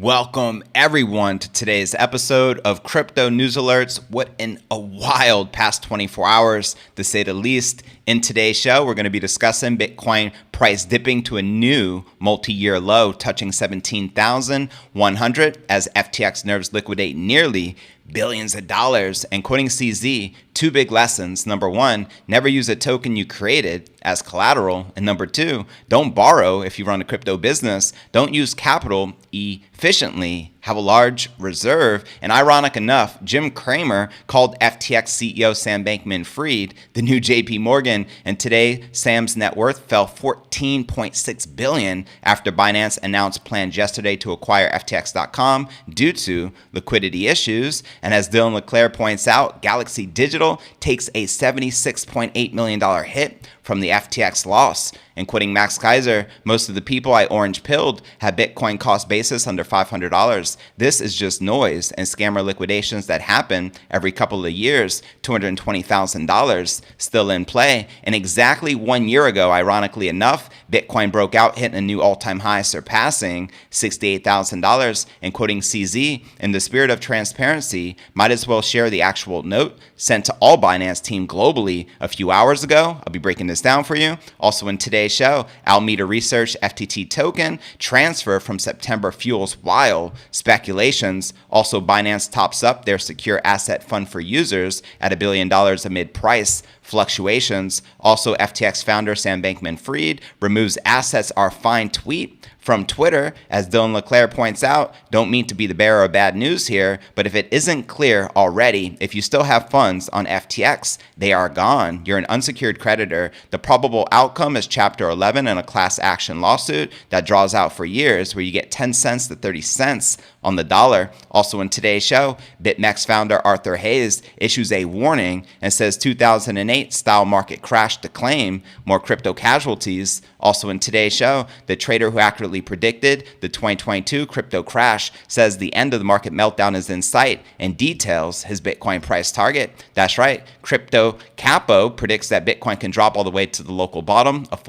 Welcome everyone to today's episode of Crypto News Alerts. What a wild past 24 hours, to say the least. In today's show, we're going to be discussing Bitcoin price dipping to a new multi-year low, touching 17,100 as FTX nerves liquidate nearly billions of dollars. And quoting CZ, two big lessons. Number one, never use a token you created as collateral. And number two, don't borrow if you run a crypto business. Don't use capital efficiently. Have a large reserve. And ironic enough, Jim Cramer called FTX CEO Sam Bankman-Fried the new JP Morgan. And today, Sam's net worth fell $14.6 billion after Binance announced plans yesterday to acquire FTX.com due to liquidity issues. And as Dylan LeClaire points out, Galaxy Digital takes a $76.8 million hit from the FTX loss. And quoting Max Kaiser, most of the people I orange pilled had Bitcoin cost basis under $500. This is just noise and scammer liquidations that happen every couple of years. $220,000 still in play. And exactly 1 year ago, ironically enough, Bitcoin broke out, hitting a new all-time high, surpassing $68,000. And quoting CZ, in the spirit of transparency, might as well share the actual note sent to all Binance team globally a few hours ago. I'll be breaking this down for you. Also in today's show, Alameda Research FTT token transfer from September fuels wild speculations. Also, Binance tops up their secure asset fund for users at $1 billion amid price fluctuations. Also, FTX founder Sam Bankman-Fried removes assets are fine tweet from Twitter. As Dylan LeClaire points out, don't mean to be the bearer of bad news here, but if it isn't clear already, if you still have funds on FTX, they are gone. You're an unsecured creditor. The probable outcome is Chapter 11 in a class action lawsuit that draws out for years, where you get 10 cents to 30 cents on the dollar. Also in today's show, BitMEX founder Arthur Hayes issues a warning and says 2008 style market crash to claim more crypto casualties. Also in today's show, the trader who accurately predicted the 2022 crypto crash says the end of the market meltdown is in sight and details his Bitcoin price target. That's right, Crypto Capo predicts that Bitcoin can drop all the way to the local bottom of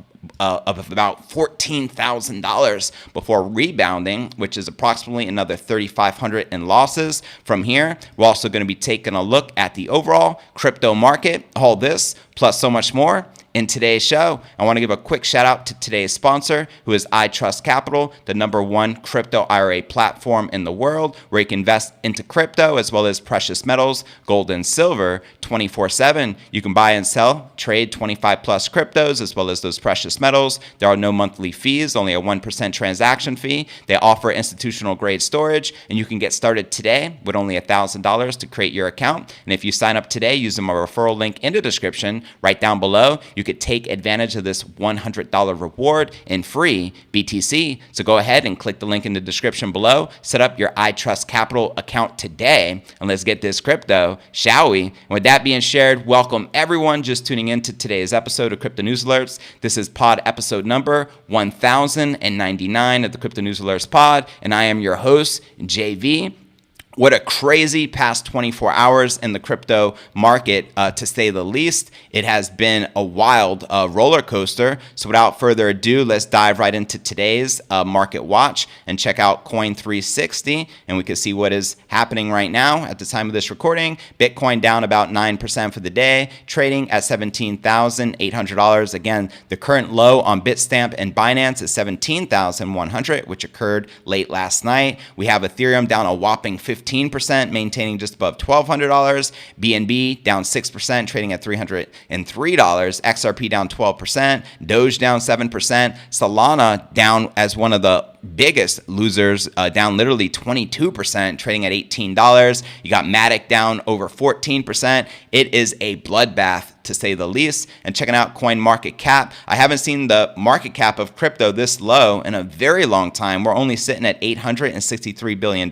about $14,000 before rebounding, which is approximately another $3,500 in losses. From here, we're also going to be taking a look at the overall crypto market. All this plus so much more in today's show. I want to give a quick shout out to today's sponsor, who is iTrust Capital, the #1 crypto IRA platform in the world, where you can invest into crypto as well as precious metals, gold and silver, 24/7. You can buy and sell, trade 25 plus cryptos as well as those precious metals. There are no monthly fees, only a 1% transaction fee. They offer institutional grade storage, and you can get started today with only $1,000 to create your account. And if you sign up today using my referral link in the description right down below, you could take advantage of this $100 reward in free BTC. So go ahead and click the link in the description below. Set up your iTrust Capital account today, and let's get this crypto, shall we? And with that being shared, welcome everyone just tuning in to today's episode of Crypto News Alerts. This is pod episode number 1099 of the Crypto News Alerts pod, and I am your host, JV. What a crazy past 24 hours in the crypto market, to say the least. It has been a wild roller coaster. So without further ado, let's dive right into today's market watch and check out Coin 360. And we can see what is happening right now at the time of this recording. Bitcoin down about 9% for the day, trading at $17,800. Again, the current low on Bitstamp and Binance is $17,100, which occurred late last night. We have Ethereum down a whopping 15%, maintaining just above $1,200. BNB down 6%, trading at $303. XRP down 12%. Doge down 7%. Solana down as one of the biggest losers, down literally 22%, trading at $18. You got Matic down over 14%. It is a bloodbath, to say the least. And checking out coin market cap, I haven't seen the market cap of crypto this low in a very long time. We're only sitting at $863 billion.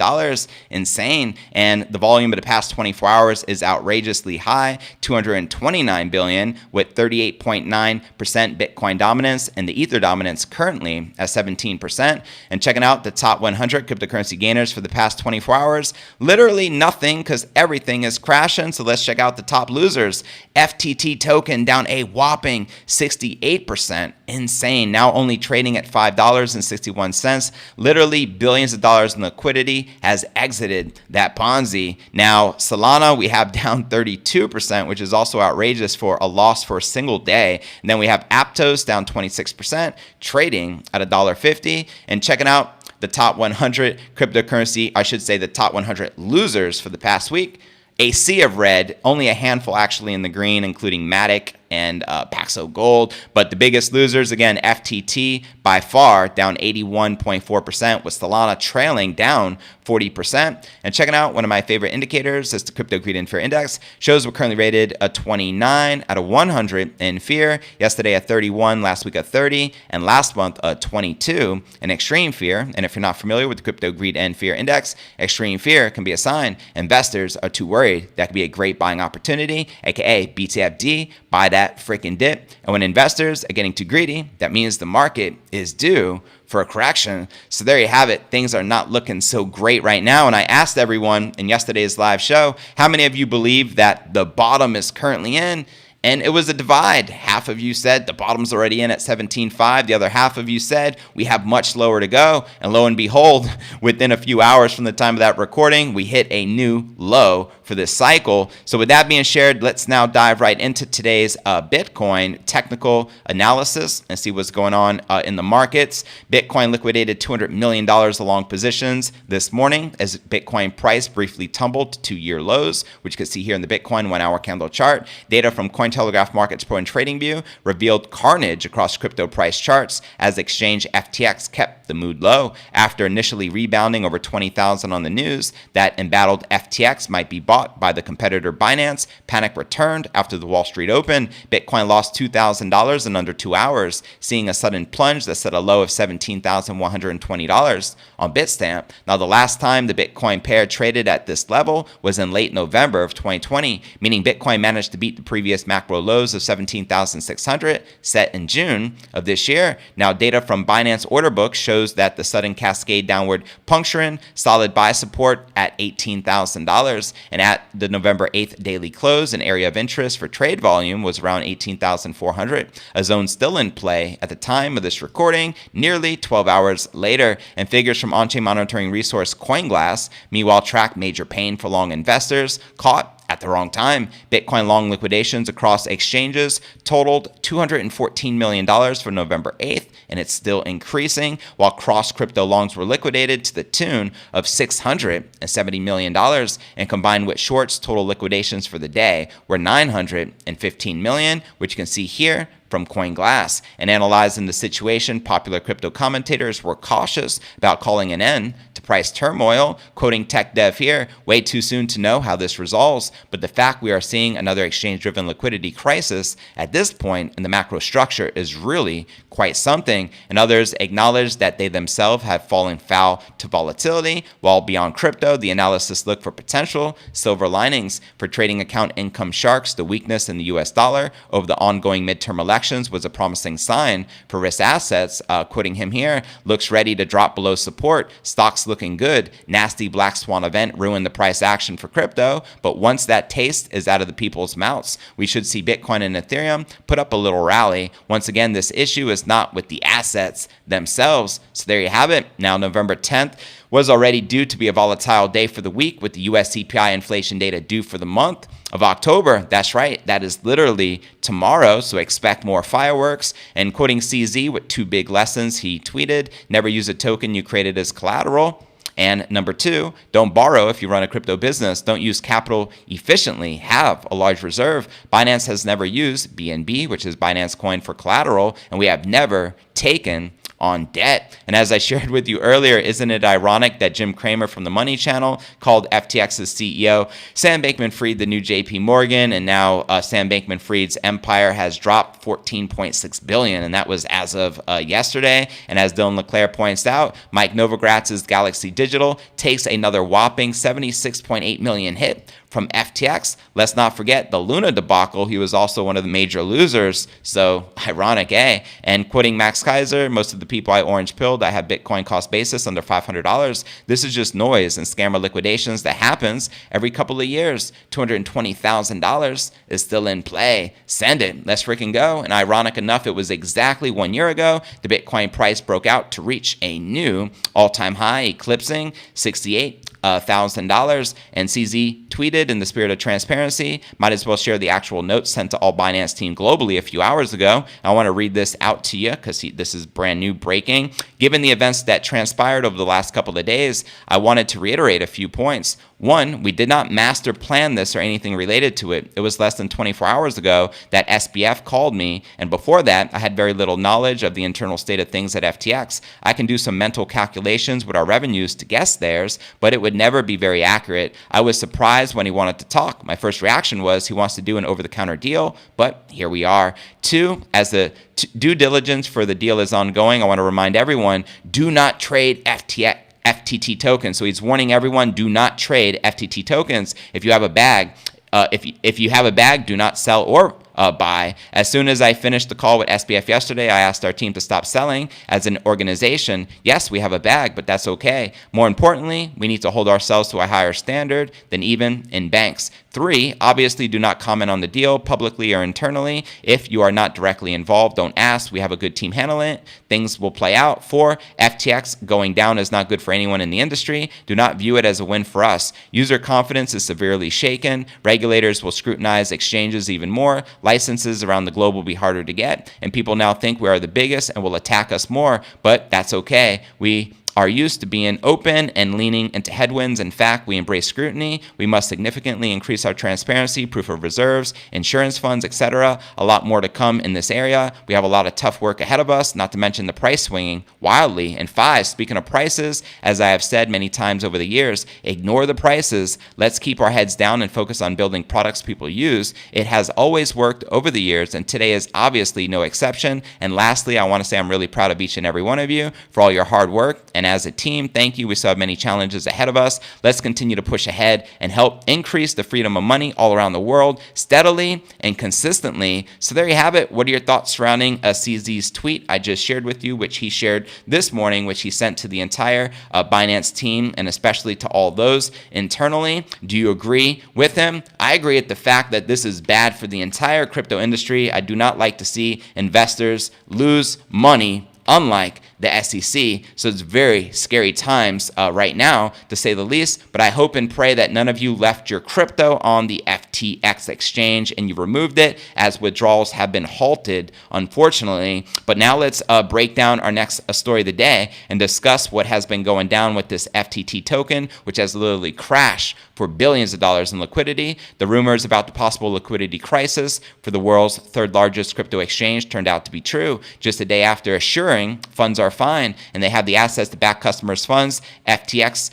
Insane. And the volume of the past 24 hours is outrageously high, 229 billion, with 38.9% Bitcoin dominance, and the Ether dominance currently at 17%. And checking out the top 100 cryptocurrency gainers for the past 24 hours, literally nothing because everything is crashing. So let's check out the top losers. FTT token down a whopping 68%. Insane. Now only trading at $5.61. Literally billions of dollars in liquidity has exited that Ponzi. Now Solana we have down 32%, which is also outrageous for a loss for a single day. And then we have Aptos down 26%, trading at $1.50. And checking out the top 100 cryptocurrency, I should say the top 100 losers for the past week. A sea of red, only a handful actually in the green, including Matic and Paxo Gold. But the biggest losers, again, FTT by far down 81.4%, with Solana trailing down 40%. And checking out one of my favorite indicators is the Crypto Greed and Fear Index. Shows we're currently rated a 29 out of 100 in fear. Yesterday a 31, last week a 30, and last month a 22 in extreme fear. And if you're not familiar with the Crypto Greed and Fear Index, extreme fear can be a sign investors are too worried. That could be a great buying opportunity, aka BTFD, buy that freaking dip. And when investors are getting too greedy, that means the market is due for a correction. So there you have it. Things are not looking so great right now. And I asked everyone in yesterday's live show, how many of you believe that the bottom is currently in? And it was a divide. Half of you said the bottom's already in at 17.5. The other half of you said we have much lower to go. And lo and behold, within a few hours from the time of that recording, we hit a new low for this cycle. So with that being shared, let's now dive right into today's Bitcoin technical analysis and see what's going on in the markets. Bitcoin liquidated $200 million along positions this morning as Bitcoin price briefly tumbled to two-year lows, which you can see here in the Bitcoin 1-hour candle chart. Data from Cointelegraph Markets Pro and TradingView revealed carnage across crypto price charts as exchange FTX kept the mood low after initially rebounding over 20,000 on the news that embattled FTX might be bought by the competitor Binance. Panic returned after the Wall Street Open. Bitcoin lost $2,000 in under 2 hours, seeing a sudden plunge that set a low of $17,120 on Bitstamp. Now, the last time the Bitcoin pair traded at this level was in late November of 2020, meaning Bitcoin managed to beat the previous macro lows of 17,600 set in June of this year. Now, data from Binance order book shows that the sudden cascade downward puncturing solid buy support at $18,000, and at the November 8th daily close, an area of interest for trade volume was around 18,400, a zone still in play at the time of this recording, nearly 12 hours later. And figures from on-chain monitoring resource CoinGlass, meanwhile, track major pain for long investors caught at the wrong time. Bitcoin long liquidations across exchanges totaled $214 million for November 8th, and it's still increasing, while cross crypto longs were liquidated to the tune of $670 million, and combined with shorts, total liquidations for the day were $915 million, which you can see here from CoinGlass. And analyzing the situation, popular crypto commentators were cautious about calling an end to price turmoil, quoting tech dev here, way too soon to know how this resolves, but the fact we are seeing another exchange-driven liquidity crisis at this point in the macro structure is really quite something. And others acknowledge that they themselves have fallen foul to volatility, while beyond crypto, the analysis looked for potential silver linings. For trading account income sharks, the weakness in the US dollar over the ongoing midterm elections was a promising sign for risk assets. Quoting him here, looks ready to drop below support. Stocks looking good. Nasty black swan event ruined the price action for crypto, but once that taste is out of the people's mouths, we should see Bitcoin and Ethereum put up a little rally. Once again, this issue is not with the assets themselves. So there you have it. Now, November 10th was already due to be a volatile day for the week, with the US CPI inflation data due for the month of October. That's right, that is literally tomorrow, so expect more fireworks. And quoting CZ with two big lessons, he tweeted, never use a token you created as collateral. And number two, don't borrow if you run a crypto business. Don't use capital efficiently. Have a large reserve. Binance has never used BNB, which is Binance Coin, for collateral, and we have never taken on debt. And as I shared with you earlier, isn't it ironic that Jim Cramer from the Money Channel called FTX's CEO Sam Bankman-Fried the new JP Morgan, and now Sam Bankman-Fried's empire has dropped $14.6 billion, and that was as of yesterday. And as Dylan LeClaire points out, Mike Novogratz's Galaxy Digital takes another whopping $76.8 million hit from FTX. Let's not forget the Luna debacle. He was also one of the major losers. So ironic, eh? And quoting Max Kaiser, most of the people I orange pilled, I have Bitcoin cost basis under $500. This is just noise and scammer liquidations that happens every couple of years. $220,000 is still in play. Send it. Let's freaking go. And ironic enough, it was exactly 1 year ago the Bitcoin price broke out to reach a new all-time high, eclipsing $68,000. And CZ tweeted, in the spirit of transparency, might as well share the actual notes sent to all Binance team globally a few hours ago. I want to read this out to you because this is brand new breaking. Given the events that transpired over the last couple of days, I wanted to reiterate a few points. One, we did not master plan this or anything related to it. It was less than 24 hours ago that SBF called me, and before that, I had very little knowledge of the internal state of things at FTX. I can do some mental calculations with our revenues to guess theirs, but it would never be very accurate. I was surprised when he wanted to talk. My first reaction was he wants to do an over-the-counter deal, but here we are. Two, as the due diligence for the deal is ongoing, I want to remind everyone, do not trade FTT tokens. So he's warning everyone, do not trade FTT tokens. If you have a bag, if you have a bag, do not sell or buy. As soon as I finished the call with SBF yesterday, I asked our team to stop selling as an organization. Yes, we have a bag, but that's okay. More importantly, we need to hold ourselves to a higher standard than even in banks. 3, obviously do not comment on the deal publicly or internally. If you are not directly involved, don't ask. We have a good team handling it. Things will play out. 4, FTX going down is not good for anyone in the industry. Do not view it as a win for us. User confidence is severely shaken. Regulators will scrutinize exchanges even more. Licenses around the globe will be harder to get, and people now think we are the biggest and will attack us more, but that's okay. We are used to being open and leaning into headwinds. In fact, we embrace scrutiny. We must significantly increase our transparency, proof of reserves, insurance funds, etc. A lot more to come in this area. We have a lot of tough work ahead of us, not to mention the price swinging wildly. And 5, speaking of prices, as I have said many times over the years, ignore the prices. Let's keep our heads down and focus on building products people use. It has always worked over the years, and today is obviously no exception. And lastly, I want to say I'm really proud of each and every one of you for all your hard work. And as a team, thank you. We still have many challenges ahead of us. Let's continue to push ahead and help increase the freedom of money all around the world steadily and consistently. So there you have it. What are your thoughts surrounding CZ's tweet I just shared with you, which he shared this morning, which he sent to the entire Binance team and especially to all those internally? Do you agree with him? I agree with the fact that this is bad for the entire crypto industry. I do not like to see investors lose money, unlike the SEC. So it's very scary times right now, to say the least. But I hope and pray that none of you left your crypto on the FTX exchange and you removed it, as withdrawals have been halted, unfortunately. But now let's break down our next story of the day and discuss what has been going down with this FTT token, which has literally crashed for billions of dollars in liquidity. The rumors about the possible liquidity crisis for the world's third largest crypto exchange turned out to be true. Just a day after assuring funds are fine and they have the assets to back customers' funds, FTX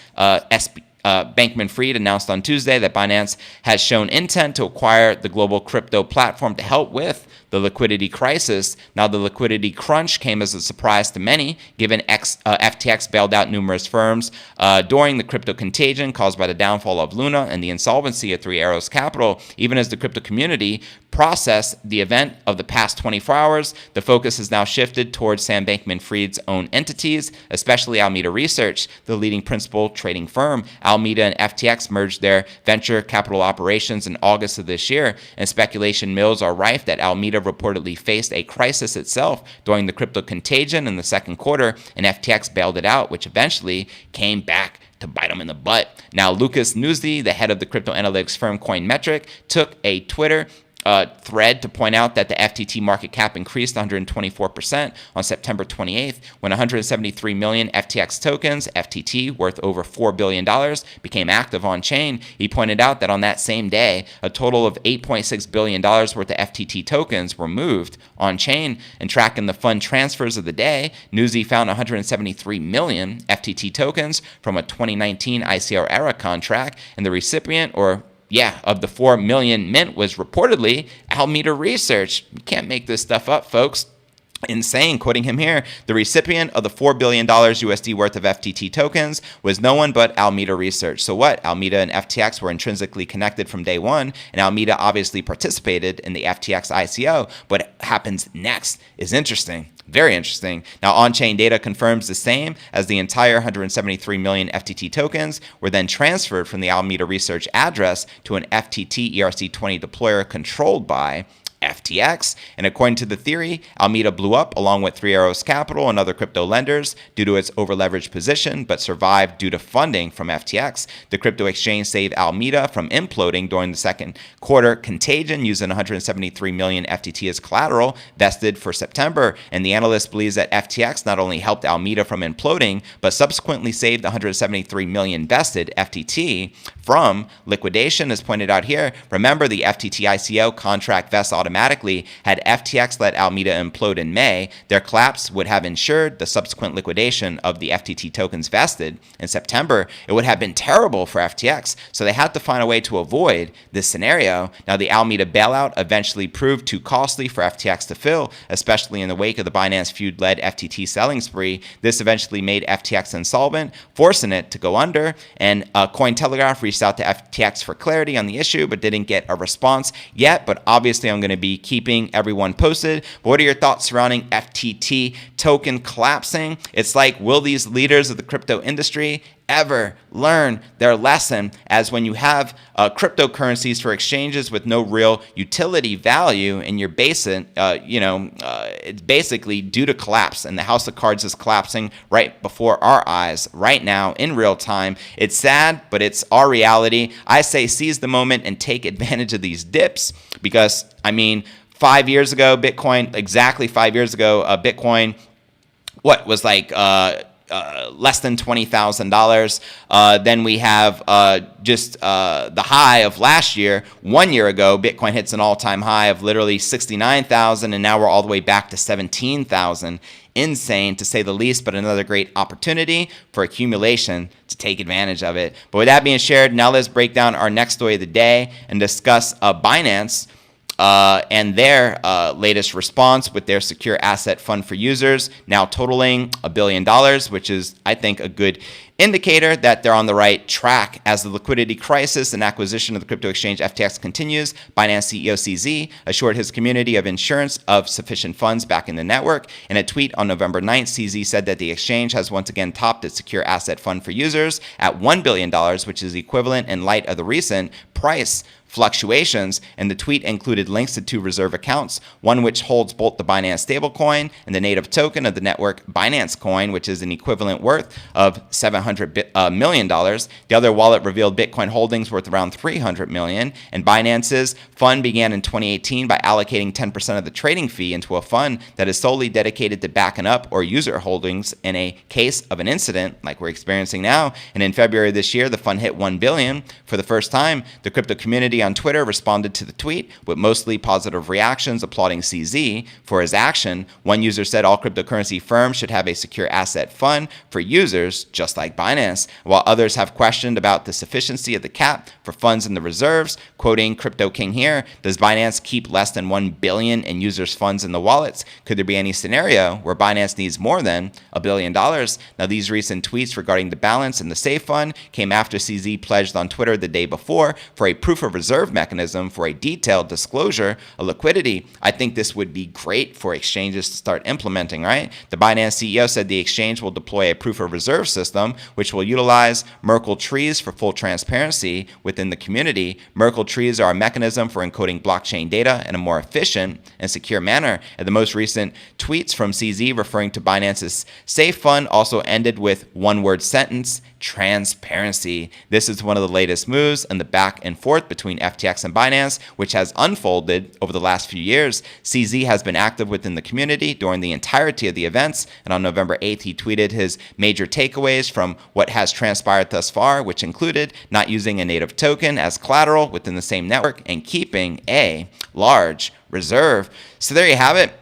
Bankman-Fried announced on Tuesday that Binance has shown intent to acquire the global crypto platform to help with the liquidity crisis. Now, the liquidity crunch came as a surprise to many, given FTX bailed out numerous firms during the crypto contagion caused by the downfall of Luna and the insolvency of Three Arrows Capital. Even as the crypto community processed the event of the past 24 hours, the focus has now shifted towards Sam Bankman-Fried's own entities, especially Alameda Research, the leading principal trading firm. Alameda and FTX merged their venture capital operations in August of this year, and speculation mills are rife that Alameda reportedly faced a crisis itself during the crypto contagion in the second quarter, and FTX bailed it out, which eventually came back to bite them in the butt. Now, Lucas Nuzzi, the head of the crypto analytics firm Coinmetric, took a Twitter thread to point out that the FTT market cap increased 124% on September 28th when 173 million FTX tokens, FTT, worth over $4 billion, became active on chain. He pointed out that on that same day, a total of $8.6 billion worth of FTT tokens were moved on chain. And tracking the fund transfers of the day, Newsy found 173 million FTT tokens from a 2019 ICO era contract, and the recipient, of the 4 million mint was reportedly Alameda Research. You can't make this stuff up, folks. Insane. Quoting him here, the recipient of the $4 billion USD worth of FTT tokens was no one but Alameda Research. So what? Alameda and FTX were intrinsically connected from day one, and Alameda obviously participated in the FTX ICO. What happens next is interesting. Very interesting. Now, on-chain data confirms the same, as the entire 173 million FTT tokens were then transferred from the Alameda Research address to an FTT ERC20 deployer controlled by FTX. And according to the theory, Alameda blew up along with Three Arrows Capital and other crypto lenders due to its over-leveraged position, but survived due to funding from FTX. The crypto exchange saved Alameda from imploding during the second quarter contagion, using 173 million FTT as collateral vested for September. And the analyst believes that FTX not only helped Alameda from imploding, but subsequently saved 173 million vested FTT from liquidation, as pointed out here. Remember, the FTT ICO contract vests automatically. Had FTX let Alameda implode in May, their collapse would have ensured the subsequent liquidation of the FTT tokens vested in September. It would have been terrible for FTX, so they had to find a way to avoid this scenario. Now, the Alameda bailout eventually proved too costly for FTX to fill, especially in the wake of the Binance feud-led FTT selling spree. This eventually made FTX insolvent, forcing it to go under, and Cointelegraph reached out to FTX for clarity on the issue, but didn't get a response yet. But obviously, I'm going to be keeping everyone posted. But what are your thoughts surrounding FTT token collapsing? It's like, will these leaders of the crypto industry ever learn their lesson? As when you have cryptocurrencies for exchanges with no real utility value, and you're it's basically due to collapse, and the house of cards is collapsing right before our eyes right now in real time. It's sad, but it's our reality. I say seize the moment and take advantage of these dips, because 5 years ago, exactly 5 years ago, Bitcoin, was like less than $20,000. Then we have the high of last year. 1 year ago, Bitcoin hits an all-time high of literally 69,000, and now we're all the way back to 17,000. Insane, to say the least, but another great opportunity for accumulation to take advantage of it. But with that being shared, now let's break down our next story of the day and discuss Binance and their latest response with their secure asset fund for users, now totaling $1 billion, which is, I think, a good indicator that they're on the right track. As the liquidity crisis and acquisition of the crypto exchange FTX continues, Binance CEO CZ assured his community of insurance of sufficient funds back in the network. In a tweet on November 9th, CZ said that the exchange has once again topped its secure asset fund for users at $1 billion, which is equivalent in light of the recent price fluctuations. And the tweet included links to two reserve accounts, one which holds both the Binance stablecoin and the native token of the network Binance Coin, which is an equivalent worth of $700 million. The other wallet revealed Bitcoin holdings worth around $300 million. And Binance's fund began in 2018 by allocating 10% of the trading fee into a fund that is solely dedicated to backing up or user holdings in a case of an incident like we're experiencing now. And in February this year, the fund hit $1 billion for the first time. The crypto community on Twitter responded to the tweet with mostly positive reactions, applauding CZ for his action. One user said all cryptocurrency firms should have a secure asset fund for users, just like Binance, while others have questioned about the sufficiency of the cap for funds in the reserves. Quoting Crypto King here, does Binance keep less than $1 billion in users' funds in the wallets? Could there be any scenario where Binance needs more than $1 billion? Now, these recent tweets regarding the balance in the safe fund came after CZ pledged on Twitter the day before for a proof of reserve mechanism for a detailed disclosure of liquidity. I think this would be great for exchanges to start implementing, right? The Binance CEO said the exchange will deploy a proof of reserve system, which will utilize Merkle trees for full transparency within the community. Merkle trees are a mechanism for encoding blockchain data in a more efficient and secure manner. And the most recent tweets from CZ referring to Binance's safe fund also ended with one-word sentence: transparency. This is one of the latest moves in the back and forth between FTX and Binance, which has unfolded over the last few years. CZ has been active within the community during the entirety of the events, and on November 8th, he tweeted his major takeaways from what has transpired thus far, which included not using a native token as collateral within the same network and keeping a large reserve. So there you have it.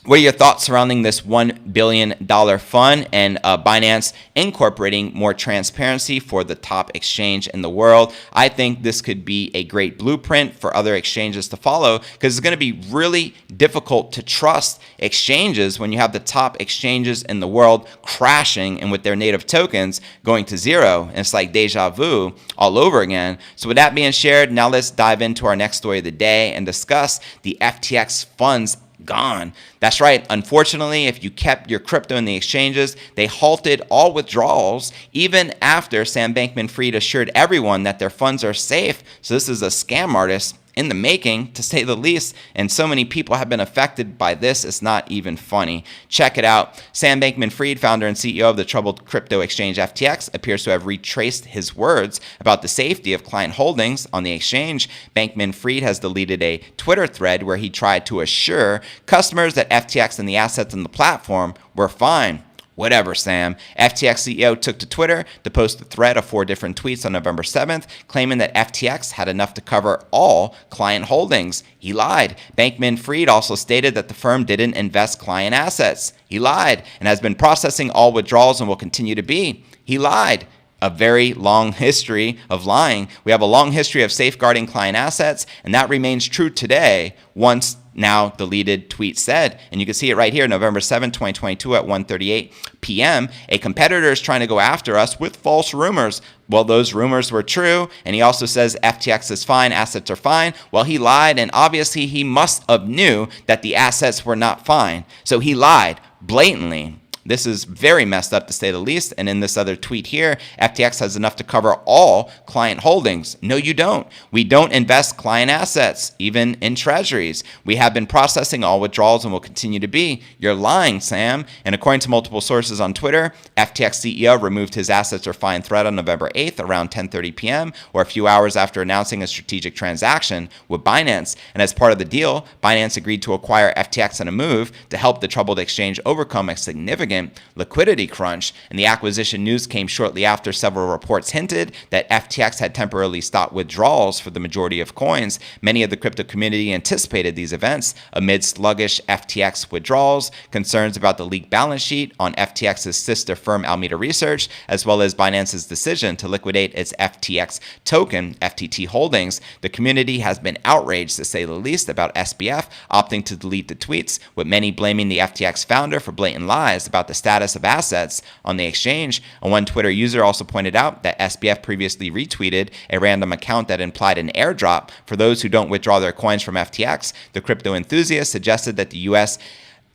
What are your thoughts surrounding this $1 billion fund and Binance incorporating more transparency for the top exchange in the world? I think this could be a great blueprint for other exchanges to follow, because it's going to be really difficult to trust exchanges when you have the top exchanges in the world crashing and with their native tokens going to zero. And it's like deja vu all over again. So with that being shared, now let's dive into our next story of the day and discuss the FTX funds gone. That's right. Unfortunately, if you kept your crypto in the exchanges, they halted all withdrawals even after Sam Bankman-Fried assured everyone that their funds are safe. So this is a scam artist in the making, to say the least, and so many people have been affected by this, it's not even funny. Check it out. Sam Bankman-Fried, founder and CEO of the troubled crypto exchange FTX, appears to have retraced his words about the safety of client holdings on the exchange. Bankman-Fried has deleted a Twitter thread where he tried to assure customers that FTX and the assets on the platform were fine. Whatever, Sam. FTX CEO took to Twitter to post a thread of 4 different tweets on November 7th, claiming that FTX had enough to cover all client holdings. He lied. Bankman-Fried also stated that the firm didn't invest client assets. He lied, and has been processing all withdrawals and will continue to be. He lied. A very long history of lying. We have a long history of safeguarding client assets, and that remains true today, once now deleted tweet said. And you can see it right here, November 7, 2022 at 1:38 p.m. A competitor is trying to go after us with false rumors. Well, those rumors were true, and he also says FTX is fine, assets are fine. Well, he lied, and obviously he must have knew that the assets were not fine. So he lied blatantly. This is very messed up, to say the least. And in this other tweet here, FTX has enough to cover all client holdings. No, you don't. We don't invest client assets, even in treasuries. We have been processing all withdrawals and will continue to be. You're lying, Sam. And according to multiple sources on Twitter, FTX CEO removed his assets are fine thread on November 8th around 10:30 p.m. or a few hours after announcing a strategic transaction with Binance. And as part of the deal, Binance agreed to acquire FTX in a move to help the troubled exchange overcome a significant liquidity crunch. And the acquisition news came shortly after several reports hinted that FTX had temporarily stopped withdrawals for the majority of coins. Many of the crypto community anticipated these events amid sluggish FTX withdrawals, concerns about the leaked balance sheet on FTX's sister firm Alameda Research, as well as Binance's decision to liquidate its FTX token, FTT holdings. The community has been outraged, to say the least, about SBF opting to delete the tweets, with many blaming the FTX founder for blatant lies about the status of assets on the exchange. And one Twitter user also pointed out that SBF previously retweeted a random account that implied an airdrop for those who don't withdraw their coins from FTX. The crypto enthusiast suggested that the U.S.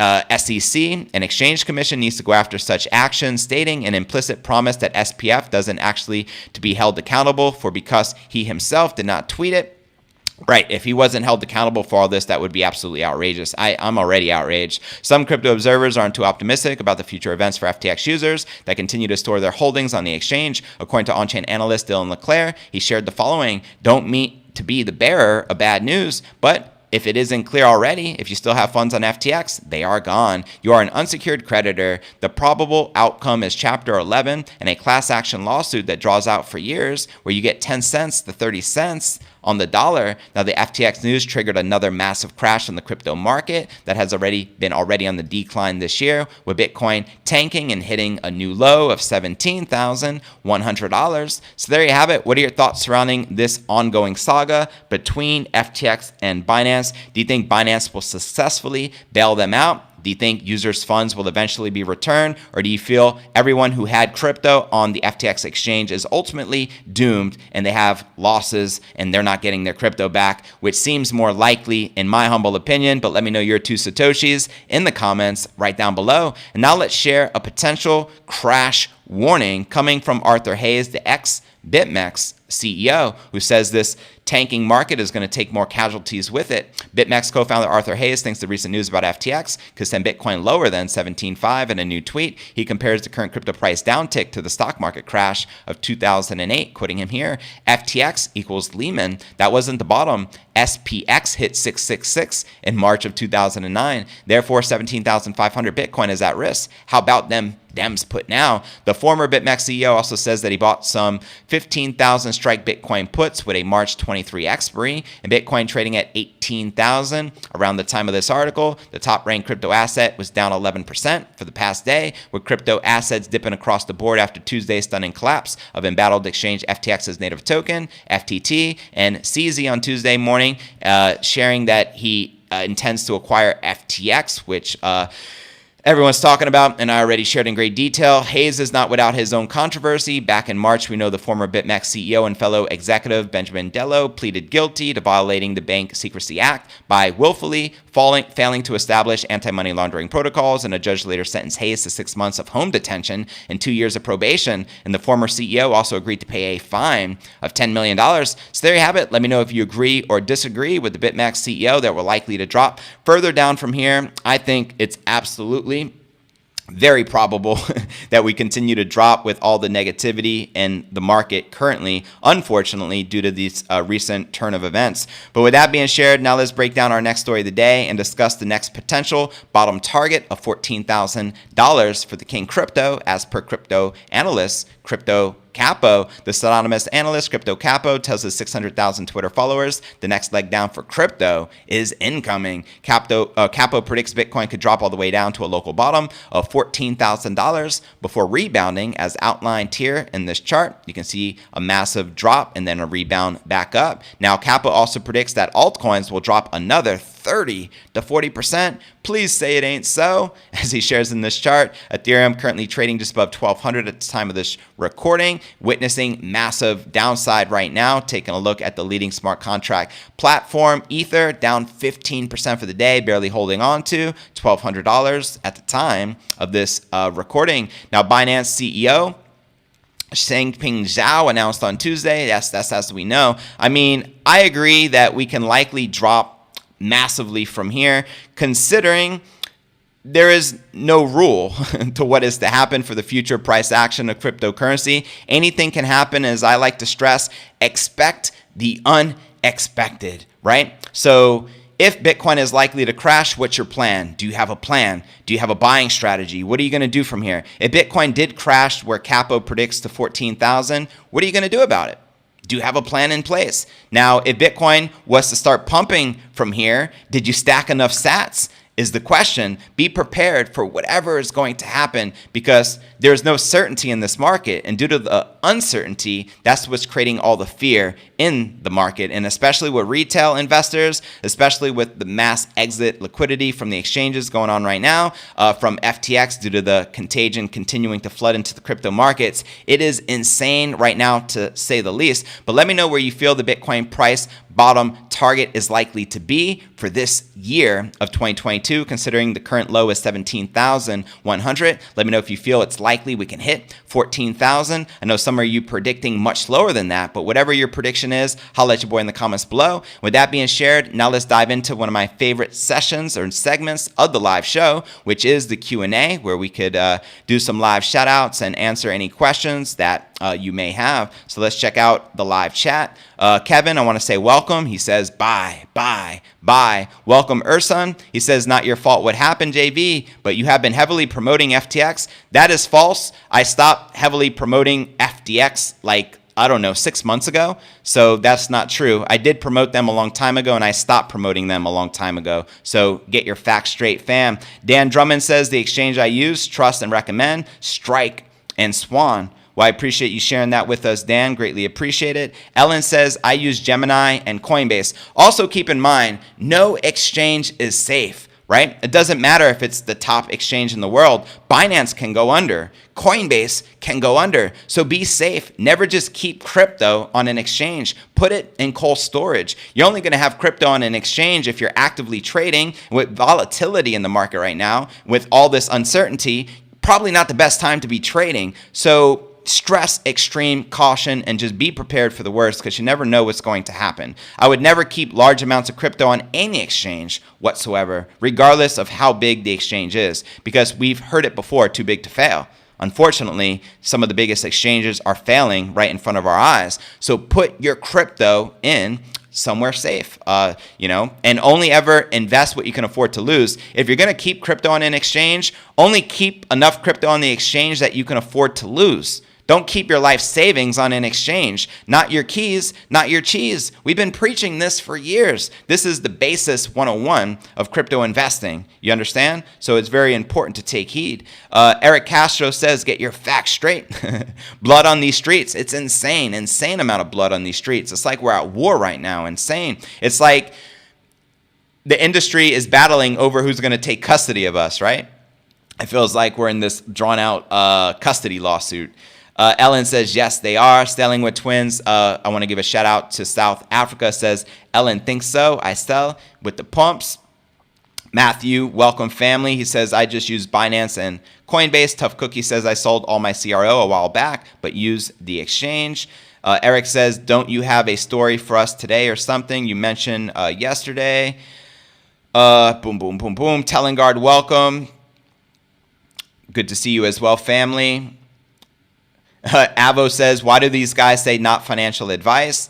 SEC, an exchange commission, needs to go after such action, stating an implicit promise that SPF doesn't actually to be held accountable for because he himself did not tweet it. Right, if he wasn't held accountable for all this, that would be absolutely outrageous. I'm already outraged. Some crypto observers aren't too optimistic about the future events for FTX users that continue to store their holdings on the exchange. According to on-chain analyst Dylan LeClaire, he shared the following: don't mean to be the bearer of bad news, but if it isn't clear already, if you still have funds on FTX, they are gone. You are an unsecured creditor. The probable outcome is Chapter 11 and a class action lawsuit that draws out for years, where you get 10 cents to 30 cents on the dollar. Now, the FTX news triggered another massive crash in the crypto market that has already been on the decline this year, with Bitcoin tanking and hitting a new low of $17,100. So there you have it. What are your thoughts surrounding this ongoing saga between FTX and Binance? Do you think Binance will successfully bail them out? Do you think users' funds will eventually be returned? Or do you feel everyone who had crypto on the FTX exchange is ultimately doomed and they have losses and they're not getting their crypto back, which seems more likely in my humble opinion? But let me know your 2 Satoshis in the comments right down below. And now let's share a potential crash warning coming from Arthur Hayes, the ex-BitMEX CEO, who says this tanking market is going to take more casualties with it. BitMEX co-founder Arthur Hayes thinks the recent news about FTX could send Bitcoin lower than 17.5. In a new tweet, he compares the current crypto price downtick to the stock market crash of 2008, quoting him here: FTX equals Lehman. That wasn't the bottom. SPX hit 666 in March of 2009. Therefore, 17,500 Bitcoin is at risk. How about them Dems put now? The former BitMEX CEO also says that he bought some 15,000 strike Bitcoin puts with a March 20 2023 expiry, and Bitcoin trading at 18,000 around the time of this article. The top-ranked crypto asset was down 11% for the past day, with crypto assets dipping across the board after Tuesday's stunning collapse of embattled exchange FTX's native token, FTT, and CZ on Tuesday morning, sharing that he intends to acquire FTX, which everyone's talking about, and I already shared in great detail. Hayes is not without his own controversy. Back in March, we know the former BitMEX CEO and fellow executive Benjamin Dello pleaded guilty to violating the Bank Secrecy Act by willfully failing to establish anti-money laundering protocols, and a judge later sentenced Hayes to 6 months of home detention and 2 years of probation. And the former CEO also agreed to pay a fine of $10 million. So there you have it. Let me know if you agree or disagree with the BitMEX CEO that we're likely to drop further down from here. I think it's absolutely very probable that we continue to drop with all the negativity in the market currently, unfortunately, due to this recent turn of events. But with that being shared, now let's break down our next story of the day and discuss the next potential bottom target of $14,000 for the King Crypto, as per crypto analysts. Crypto Capo, the pseudonymous analyst Crypto Capo, tells his 600,000 Twitter followers the next leg down for crypto is incoming. Capo predicts Bitcoin could drop all the way down to a local bottom of $14,000 before rebounding, as outlined here in this chart. You can see a massive drop and then a rebound back up. Now, Capo also predicts that altcoins will drop another 30 to 40%. Please say it ain't so. As he shares in this chart, Ethereum currently trading just above 1,200 at the time of this recording, witnessing massive downside right now. Taking a look at the leading smart contract platform, Ether down 15% for the day, barely holding on to $1,200 at the time of this recording. Now, Binance CEO Changpeng Zhao announced on Tuesday, that's as we know. I mean, I agree that we can likely drop massively from here, considering there is no rule to what is to happen for the future price action of cryptocurrency. Anything can happen. As I like to stress, expect the unexpected, right? So if Bitcoin is likely to crash, what's your plan? Do you have a plan? Do you have a buying strategy? What are you going to do from here? If Bitcoin did crash where Capo predicts to 14,000, what are you going to do about it? Do you have a plan in place? Now, if Bitcoin was to start pumping from here, did you stack enough sats? Is the question. Be prepared for whatever is going to happen, because there's no certainty in this market. And due to the uncertainty, that's what's creating all the fear in the market. And especially with retail investors, especially with the mass exit liquidity from the exchanges going on right now, from FTX due to the contagion continuing to flood into the crypto markets. It is insane right now, to say the least. But let me know where you feel the Bitcoin price bottom target is likely to be for this year of 2022, considering the current low is 17,100. Let me know if you feel it's likely we can hit 14,000. I know some of you predicting much lower than that, but whatever your prediction is, holla at your boy in the comments below. With that being shared, now let's dive into one of my favorite sessions or segments of the live show, which is the Q&A, where we could do some live shout outs and answer any questions that you may have. So let's check out the live chat. Kevin, I want to say welcome. He says, bye. Welcome, Ursun. He says, not your fault what happened, JV, but you have been heavily promoting FTX. That is false. I stopped heavily promoting FTX like, I don't know, 6 months ago. So that's not true. I did promote them a long time ago, and I stopped promoting them a long time ago. So get your facts straight, fam. Dan Drummond says, the exchange I use, trust, and recommend, Strike and Swan. Well, I appreciate you sharing that with us, Dan. Greatly appreciate it. Ellen says, I use Gemini and Coinbase. Also keep in mind, no exchange is safe, right? It doesn't matter if it's the top exchange in the world. Binance can go under. Coinbase can go under. So be safe. Never just keep crypto on an exchange. Put it in cold storage. You're only going to have crypto on an exchange if you're actively trading. With volatility in the market right now, with all this uncertainty, probably not the best time to be trading. So stress extreme caution and just be prepared for the worst, because you never know what's going to happen. I would never keep large amounts of crypto on any exchange whatsoever, regardless of how big the exchange is, because we've heard it before, too big to fail. Unfortunately, some of the biggest exchanges are failing right in front of our eyes. So put your crypto in somewhere safe, and only ever invest what you can afford to lose. If you're going to keep crypto on an exchange, only keep enough crypto on the exchange that you can afford to lose. Don't keep your life savings on an exchange. Not your keys, not your cheese. We've been preaching this for years. This is the basis 101 of crypto investing. You understand? So it's very important to take heed. Eric Castro says, get your facts straight. Blood on these streets. It's insane amount of blood on these streets. It's like we're at war right now. Insane. It's like the industry is battling over who's going to take custody of us, right? It feels like we're in this drawn out custody lawsuit. Ellen says, yes, they are. Selling with twins. I want to give a shout out to South Africa. Says, Ellen thinks so. I sell with the pumps. Matthew, welcome family. He says, I just use Binance and Coinbase. Tough Cookie says, I sold all my CRO a while back, but use the exchange. Eric says, don't you have a story for us today or something you mentioned yesterday? Boom, boom, boom, boom. Telengard, welcome. Good to see you as well, family. Avo says, why do these guys say not financial advice?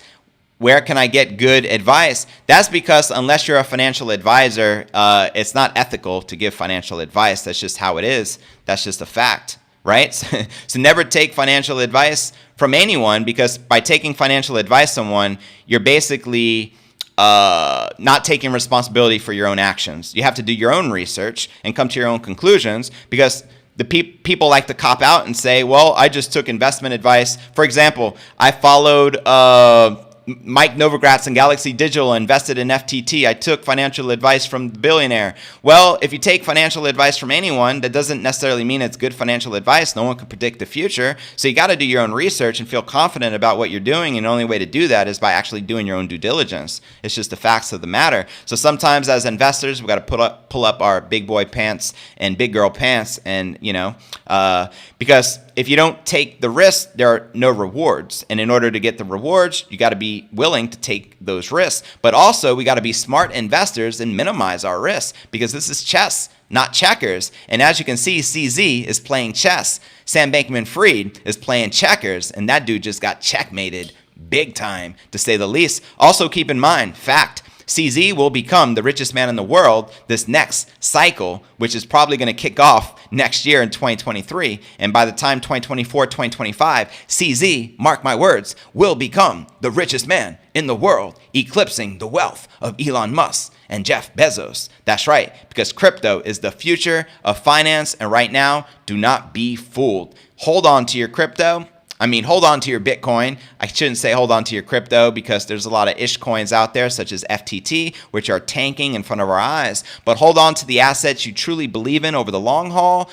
Where can I get good advice? That's because unless you're a financial advisor, it's not ethical to give financial advice. That's just how it is. That's just a fact, right? So never take financial advice from anyone, because by taking financial advice from someone, you're basically not taking responsibility for your own actions. You have to do your own research and come to your own conclusions, because the people like to cop out and say, well, I just took investment advice. For example, I followed Mike Novogratz and Galaxy Digital, invested in FTT. I took financial advice from the billionaire. Well, if you take financial advice from anyone, that doesn't necessarily mean it's good financial advice. No one can predict the future. So you got to do your own research and feel confident about what you're doing. And the only way to do that is by actually doing your own due diligence. It's just the facts of the matter. So sometimes as investors, we got to pull up our big boy pants and big girl pants, and because if you don't take the risk, there are no rewards. And in order to get the rewards, you got to be willing to take those risks. But also, we got to be smart investors and minimize our risks, because this is chess, not checkers. And as you can see, CZ is playing chess. Sam Bankman-Fried is playing checkers, and that dude just got checkmated big time, to say the least. Also, keep in mind, fact, CZ will become the richest man in the world this next cycle, which is probably going to kick off next year in 2023. And by the time 2024, 2025, CZ, mark my words, will become the richest man in the world, eclipsing the wealth of Elon Musk and Jeff Bezos. That's right, because crypto is the future of finance. And right now, do not be fooled. Hold on to your crypto. Hold on to your Bitcoin. I shouldn't say hold on to your crypto, because there's a lot of ish coins out there, such as FTT, which are tanking in front of our eyes. But hold on to the assets you truly believe in over the long haul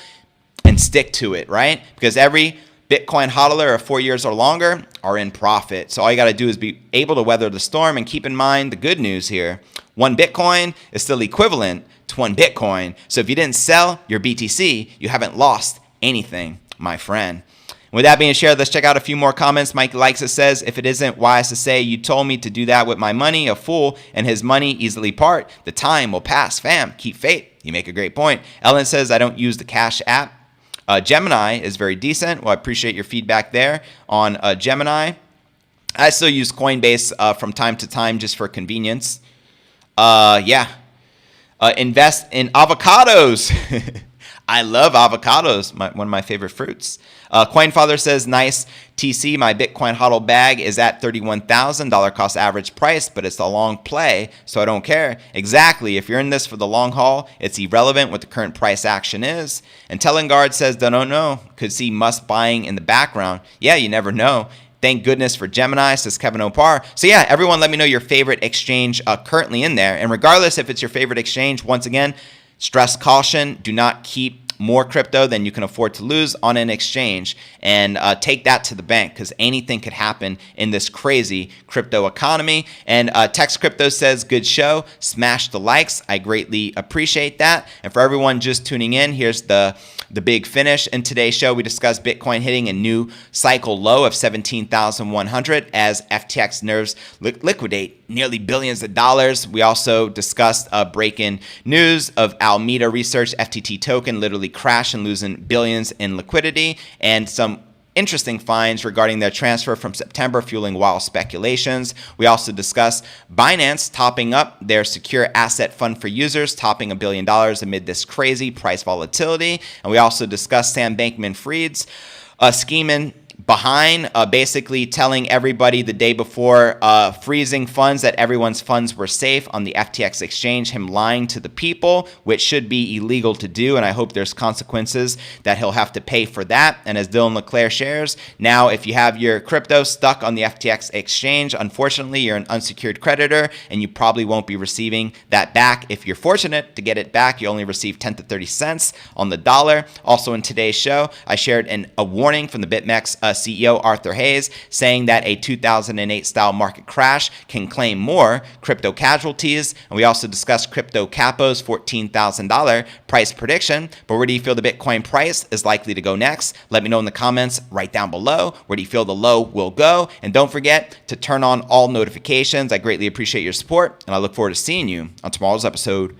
and stick to it, right? Because every Bitcoin hodler of 4 years or longer are in profit. So all you got to do is be able to weather the storm. And keep in mind the good news here. 1 Bitcoin is still equivalent to 1 Bitcoin. So if you didn't sell your BTC, you haven't lost anything, my friend. With that being shared, let's check out a few more comments. Mike Likes it says, if it isn't wise to say you told me to do that with my money, a fool and his money easily part. The time will pass, fam. Keep faith. You make a great point. Ellen says, I don't use the Cash app. Gemini is very decent. Well, I appreciate your feedback there on Gemini. I still use Coinbase from time to time just for convenience. Invest in avocados. I love avocados, one of my favorite fruits. Coinfather says, nice TC, my Bitcoin hodl bag is at $31,000 cost average price, but it's a long play, so I don't care. Exactly. If you're in this for the long haul, it's irrelevant what the current price action is. And Telengard says, don't know. Could see Musk buying in the background. Yeah, you never know. Thank goodness for Gemini, says Kevin Opar. So yeah, everyone let me know your favorite exchange currently in there. And regardless if it's your favorite exchange, once again, stress caution, do not keep more crypto than you can afford to lose on an exchange, and take that to the bank, because anything could happen in this crazy crypto economy. And Tex Crypto says, good show. Smash the likes. I greatly appreciate that. And for everyone just tuning in, here's the big finish. In today's show, we discussed Bitcoin hitting a new cycle low of 17,100 as FTX nerves liquidate nearly billions of dollars. We also discussed breaking news of Alameda Research FTT token literally crash and losing billions in liquidity, and some interesting finds regarding their transfer from September, fueling wild speculations. We also discussed Binance topping up their secure asset fund for users, topping $1 billion amid this crazy price volatility. And we also discussed Sam Bankman-Fried's scheming behind, basically telling everybody the day before, freezing funds, that everyone's funds were safe on the FTX exchange, him lying to the people, which should be illegal to do, and I hope there's consequences that he'll have to pay for that. And as Dylan LeClaire shares, now if you have your crypto stuck on the FTX exchange, unfortunately you're an unsecured creditor and you probably won't be receiving that back. If you're fortunate to get it back, you only receive 10 to 30 cents on the dollar. Also in today's show, I shared a warning from the BitMEX CEO Arthur Hayes, saying that a 2008 style market crash can claim more crypto casualties. And we also discussed Crypto Capo's $14,000 price prediction. But where do you feel the Bitcoin price is likely to go next? Let me know in the comments right down below. Where do you feel the low will go? And don't forget to turn on all notifications. I greatly appreciate your support, and I look forward to seeing you on tomorrow's episode.